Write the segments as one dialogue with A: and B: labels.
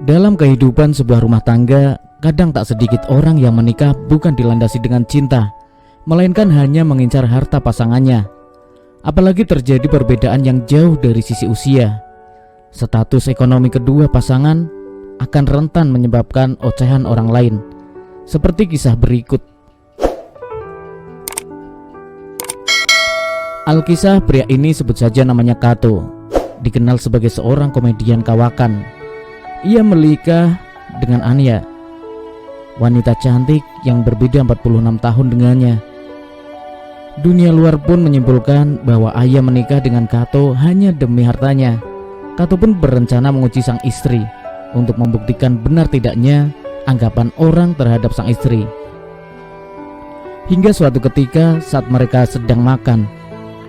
A: Dalam kehidupan sebuah rumah tangga, kadang tak sedikit orang yang menikah bukan dilandasi dengan cinta, melainkan hanya mengincar harta pasangannya. Apalagi terjadi perbedaan yang jauh dari sisi usia. Status ekonomi kedua pasangan akan rentan menyebabkan ocehan orang lain. Seperti kisah berikut. Alkisah pria ini sebut saja namanya Kato, dikenal sebagai seorang komedian kawakan. Ia menikah dengan Anya, wanita cantik yang berbeda 46 tahun dengannya. Dunia luar pun menyimpulkan bahwa Aya menikah dengan Kato hanya demi hartanya. Kato pun berencana menguji sang istri untuk membuktikan benar tidaknya anggapan orang terhadap sang istri. Hingga suatu ketika saat mereka sedang makan,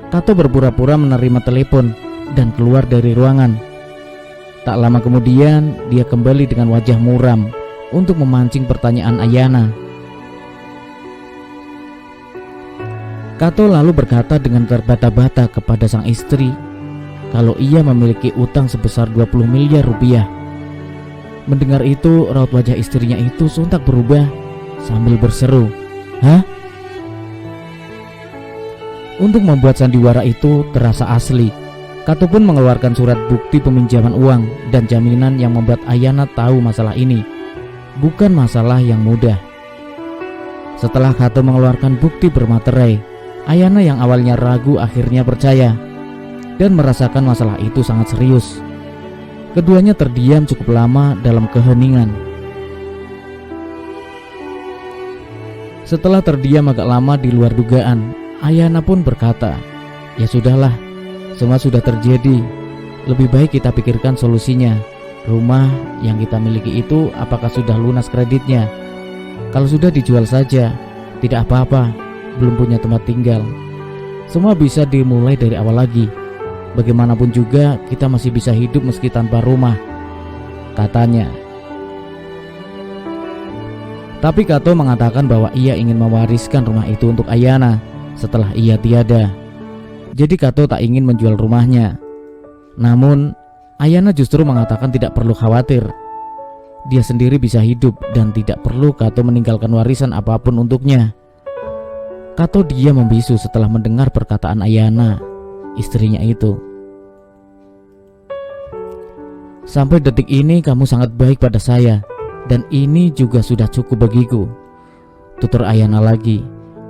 A: Kato berpura-pura menerima telepon dan keluar dari ruangan. Tak lama kemudian dia kembali dengan wajah muram untuk memancing pertanyaan Ayana. Kato lalu berkata dengan terbata-bata kepada sang istri kalau ia memiliki utang sebesar 20 miliar rupiah. Mendengar itu, raut wajah istrinya itu sontak berubah sambil berseru, "Hah?" Untuk membuat sandiwara itu terasa asli, Kato pun mengeluarkan surat bukti peminjaman uang dan jaminan yang membuat Ayana tahu masalah ini bukan masalah yang mudah. Setelah Kato mengeluarkan bukti bermaterai, Ayana yang awalnya ragu akhirnya percaya dan merasakan masalah itu sangat serius. Keduanya terdiam cukup lama dalam keheningan. Setelah terdiam agak lama di luar dugaan, Ayana pun berkata, "Ya sudahlah, semua sudah terjadi. Lebih baik kita pikirkan solusinya. Rumah yang kita miliki itu apakah sudah lunas kreditnya? Kalau sudah, dijual saja. Tidak apa-apa, belum punya tempat tinggal. Semua bisa dimulai dari awal lagi. Bagaimanapun juga kita masih bisa hidup meski tanpa rumah," katanya. Tapi Kato mengatakan bahwa ia ingin mewariskan rumah itu untuk Ayana setelah ia tiada. Jadi Kato tak ingin menjual rumahnya. Namun Ayana justru mengatakan tidak perlu khawatir. Dia sendiri bisa hidup dan tidak perlu Kato meninggalkan warisan apapun untuknya. Kato diam membisu setelah mendengar perkataan Ayana, istrinya itu. "Sampai detik ini kamu sangat baik pada saya, dan ini juga sudah cukup bagiku," tutur Ayana lagi.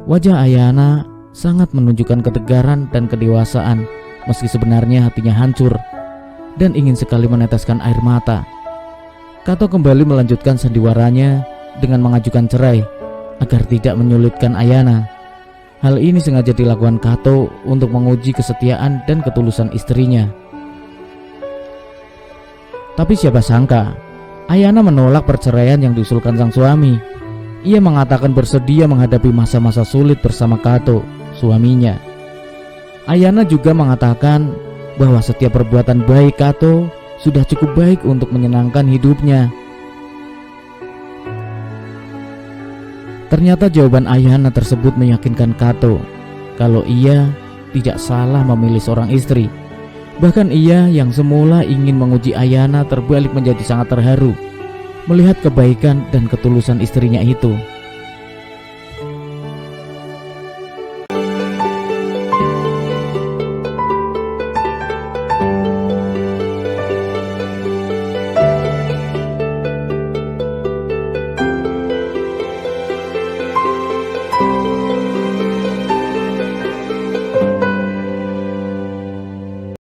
A: Wajah Ayana sangat menunjukkan ketegaran dan kedewasaan, meski sebenarnya hatinya hancur dan ingin sekali meneteskan air mata. Kato kembali melanjutkan sandiwaranya dengan mengajukan cerai agar tidak menyulitkan Ayana. Hal ini sengaja dilakukan Kato untuk menguji kesetiaan dan ketulusan istrinya. Tapi siapa sangka Ayana menolak perceraian yang diusulkan sang suami. Ia mengatakan bersedia menghadapi masa-masa sulit bersama Kato, suaminya. Ayana juga mengatakan bahwa setiap perbuatan baik Kato sudah cukup baik untuk menyenangkan hidupnya. Ternyata jawaban Ayana tersebut meyakinkan Kato kalau ia tidak salah memilih seorang istri. Bahkan ia yang semula ingin menguji Ayana terbalik menjadi sangat terharu melihat kebaikan dan ketulusan istrinya itu.